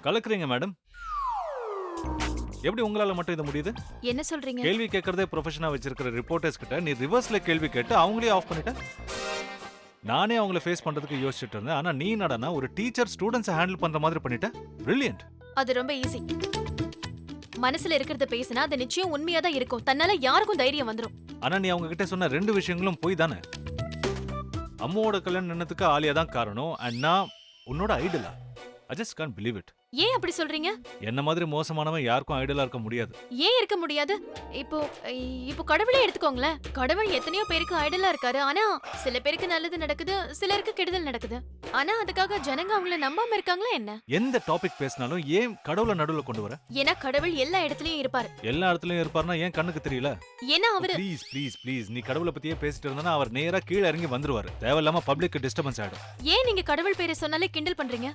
கலக்குறீங்க madam. எப்படி உங்களால மட்டும் இது முடியுது? என்ன சொல்றீங்க? கேள்வி கேட்கறதே ப்ரொஃபஷனா வச்சிருக்கிற ரிப்போர்ட்டர்ஸ் கிட்ட நீ ரிவர்ஸ்ல கேள்வி கேட்டு அவங்களே ஆஃப் பண்ணிட்ட. நானே அவங்கள ஃபேஸ் பண்றதுக்கு யோசிச்சுட்டு இருந்தேன். ஆனா நீ என்னடா ஒரு டீச்சர் ஸ்டூடண்ட்ஸ் ஹேண்டில் பண்ற மாதிரி பண்ணிட்ட. பிரில்லியன்ட். அது ரொம்ப ஈஸி. மனசுல இருக்கிறத பேசினா அது நிச்சயம் உண்மையா தான் இருக்கும். தன்னால யாருக்கும் தைரியம் வந்துரும். ஆனா நீ அவங்க கிட்ட சொன்ன ரெண்டு விஷயங்களும் போய் தானே. அம்மாவோட கல்யாணம் நின்னதுக்கு ஆலியா தான் காரணம். அண்ட் நான் உன்னோட ஐடலா? I just can't believe it. ஏன் அப்படி சொல்றீங்க? என்ன மாதிரி மோசமானவன் யாருக்கும் ஐடலா இருக்க முடியாது. ஏன் இருக்க முடியாது? இப்போ இப்போ கடவுளே எடுத்துக்கோங்களேன். கடவுள் எத்தனையோ பேருக்கு ஐடலா இருக்காரு. ஆனா சில பேருக்கு நல்லது நடக்குது, சிலருக்கு கெடுதல் நடக்குது. ஆனா அதுக்காக ஜனங்க அவங்கள நம்பாம இருக்காங்களா என்ன? எந்த டாபிக் பேசினாலும் ஏன் கடவுளை நடுவுல கொண்டு வர? ஏன்னா கடவுள் எல்லா இடத்துலயும் இருப்பாரு. எல்லா இடத்துலயும் இருப்பாருன்னா ஏன் கண்ணுக்கு தெரியல? ஏன்னா அவரு ப்ளீஸ் ப்ளீஸ் ப்ளீஸ் நீ கடவுளை பத்தியே பேசிட்டு இருந்தா அவர் நேரா கீழ இறங்கி வந்துருவாரு. தேவையில்லாம பப்ளிக் டிஸ்டர்பன்ஸ் ஆயிடும். ஏன் நீங்க கடவுள் பேரை சொன்னாலே கிண்டல் பண்றீங்க?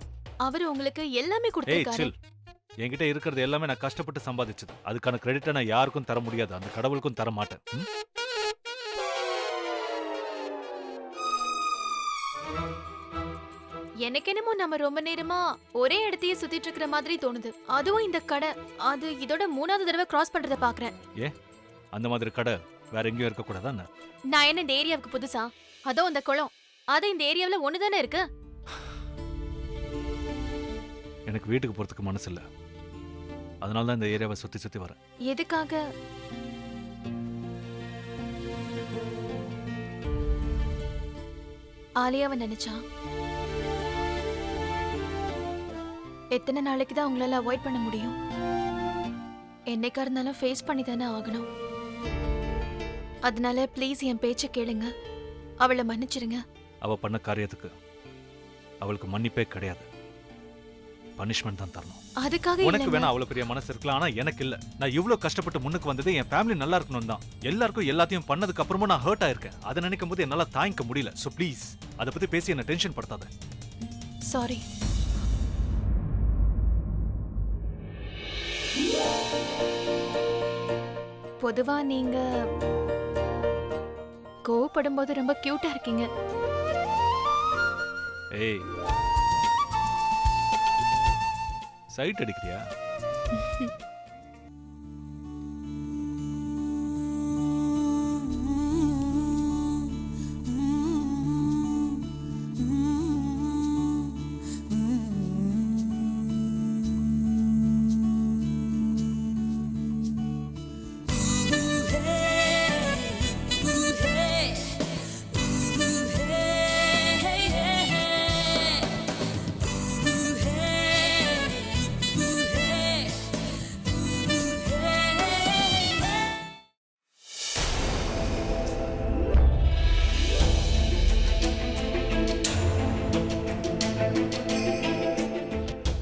அவரு உங்களுக்கு எல்லாமே ஏய் கொடுத்திருக்காரு. சில். என்கிட்ட இருக்கிறது எல்லாமே நான் கஷ்டப்பட்டு சம்பாதிச்சது. அதுக்கான கிரெடிட்டை நான் யாருக்கும் தர முடியாது. அந்த கடவுளுக்கும் தர மாட்டேன். எனக்கு என்னமோ நம்ம ரொம்ப நேரமா ஒரே இடத்தையே சுத்திட்டு இருக்கிற மாதிரி தோணுது. அதுவும் இந்த கடை, அது இதோட 3வது தடவை கிராஸ் பண்றத பாக்குறேன். அந்த மாதிரி கடை வேற எங்கேயும் இருக்க கூடாதா? நான் என்ன இந்த ஏரியாவுக்கு புதுசா? அதோ இந்த குளம், அது இந்த ஏரியாவுல ஒண்ணுதானே இருக்கு. எனக்கு வீட்டுக்கு போறதுக்கு மனசு இல்ல. அதனால தான் இந்த ஏரியாவை சுத்தி சுத்தி வரேன். எதுக்காக? ஆலியாவை நினைச்சா. எத்தனை நாளைக்கு தான் உங்களால அவாய்ட் பண்ண முடியும்? என்னைக்கா இருந்தாலும் ஃபேஸ் பண்ணி தானே ஆகணும். அதனால ப்ளீஸ் என் பேச்ச கேளுங்க. அவளை மன்னிச்சிருங்க. அவ பண்ண காரியத்துக்கு அவளுக்கு மன்னிப்பே கிடையாது. பனிஷ்மெண்ட் தான் தரணும். அதுக்காக உனக்கு வேணா அவ்வளவு பெரிய மனசு இருக்கலாம். ஆனா எனக்கு இல்ல. நான் இவ்ளோ கஷ்டப்பட்டு முன்னுக்கு வந்தது என் ஃபேமிலி நல்லா இருக்கணும் தான். எல்லாருக்கும் எல்லாத்தையும் பண்ணதுக்கு அப்புறமும் நான் ஹர்ட் ஆயிருக்கேன். அதை நினைக்கும் போது என்னால தாங்கிக்க முடியல. சோ ப்ளீஸ் அதை பத்தி பேசி என்ன டென்ஷன் படுத்தாத. சாரி. பொதுவா நீங்க கோவப்படும் போது ரொம்ப கியூட்டா இருக்கீங்க. ஏய், சைட் அடிக்கிறியா?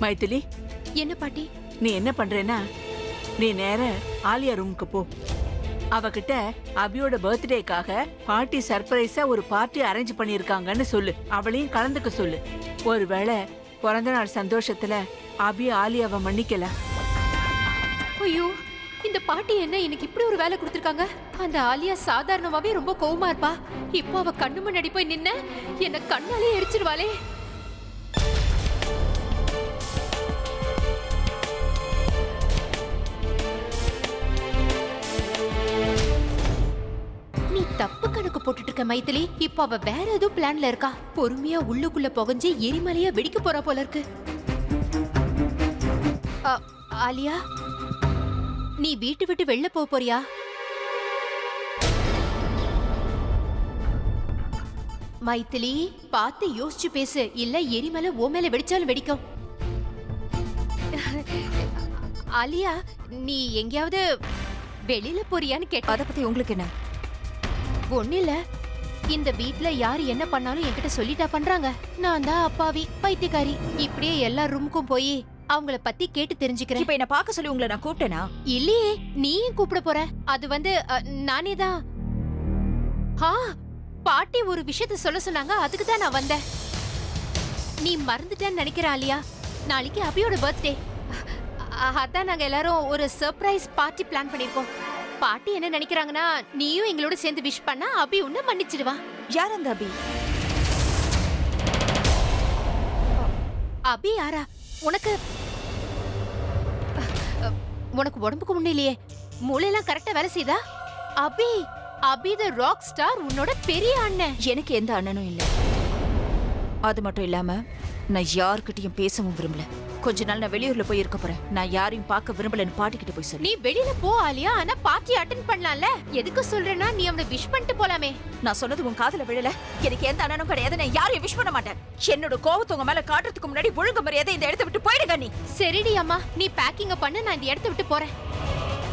மைதிலி, என்ன பாட்டி? நீ என்ன பண்றேன்னா, நீ நேர ஆலியா ரூமுக்கு போ. அவகிட்ட அபியோட பர்த்டேக்காக பார்ட்டி சர்ப்ரைஸா ஒரு பார்ட்டி அரேஞ்ச் பண்ணிருக்காங்கன்னு சொல்லு. அவளையும் கலந்துக்க சொல்லு. ஒருவேளை பிறந்த நாள் சந்தோஷத்துல அபி ஆலியாவை மன்னிக்கல. ஐயோ, இந்த பாட்டி என்ன எனக்கு இப்படி ஒரு வேலை கொடுத்திருக்காங்க? அந்த ஆலியா சாதாரணமாவே ரொம்ப கோவமா இருப்பா. இப்போ அவ கண்ணு முன்னாடி போய் நின்ன என்ன கண்ணாலே எரிச்சிருவாளே. தப்பு கணக்கு போட்டுட்டு இருக்க மைதிலி. இப்ப அவ வேற ஏதோ பிளான்ல இருக்கா. பொறுமையா உள்ளுக்குள்ள புகஞ்சு எரிமலையா வெடிக்க போறா போல இருக்கு. ஆலியா, நீ வீட்டு விட்டு வெளில போறியா? மைதிலி, பார்த்து யோசிச்சு பேசு. இல்ல எரிமலை ஓ மேல வெடிச்சாலும் வெடிக்கும். ஆலியா, நீ எங்கேயாவது வெளியில போறியான்னு கேட்ட. அத பத்தி உங்களுக்கு என்ன? ஒண்ணு இல்ல, இந்த வீட்ல யாரு என்ன பண்ணாலும் என்கிட்ட சொல்லிட்டா பண்றாங்க. நான் தான் அப்பாவி பைத்தியக்காரி. இப்படியே எல்லா ரூமுக்கும் போய் அவங்கள பத்தி கேட்டு தெரிஞ்சுக்கிறேன். இப்ப என்ன பார்க்க சொல்லி உங்களை நான் கூப்பிட்டேனா? இல்லையே, நீயும் கூப்பிட போற. அது நானே தான். பாட்டி ஒரு விஷயத்த சொல்ல சொன்னாங்க, அதுக்கு தான் நான் வந்தேன். நீ மறந்துட்டேன்னு நினைக்கிற ஆலியா. நாளைக்கு அபியோட பர்த்டே. அதான் நாங்க எல்லாரும் ஒரு சர்ப்ரைஸ் பார்ட்டி பிளான் பண்ணிருக்கோம். பாட்டி என்ன நினைக்கிறாங்கன்னா, நீயும் எங்களோட சேர்ந்து விஷ் பண்ணா அபி உன்னை மன்னிச்சிடுவா. யார் அந்த அபி? அபி யாரா? உனக்கு உனக்கு உடம்புக்கு ஒண்ணு இல்லையே, மூளையெல்லாம் கரெக்டா வேலை செய்தா? அபி அபி த ராக் ஸ்டார் உன்னோட பெரிய அண்ணன். எனக்கு எந்த அண்ணனும் இல்ல. அது மட்டும் இல்லாம நான் யார்கிட்டயும் பேசவும் விரும்பல. கொஞ்ச நாள் நான் வெளியூர்ல போய் இருக்க போறேன். நான் யாரையும் பார்க்க விரும்பலன்னு பாட்டிக்கிட்ட போய் சொல்லு. நீ வெளியில போ ஆலியா, ஆனா பார்ட்டி அட்டெண்ட் பண்ணலாம்ல. எதுக்கு சொல்றேன்னா நீ அவனை விஷ் பண்ணிட்டு போலாமே. நான் சொன்னது உன் காதுல விழல. எனக்கு எந்த அண்ணனும் கிடையாது. நான் யாரையும் விஷ் பண்ண மாட்டேன். என்னோட கோவத்தை உங்க மேல காட்டுறதுக்கு முன்னாடி ஒழுங்கு மரியாதை இந்த இடத்தை விட்டு போயிடுங்க நீ. சரிடி அம்மா, நீ பேக்கிங்க பண்ணு, நான் இந்த இடத்தை விட்டு போறேன்.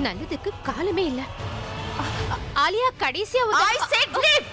நல்லதுக்கு காலமே இல்ல. ஆலியா கடைசியா I said leave.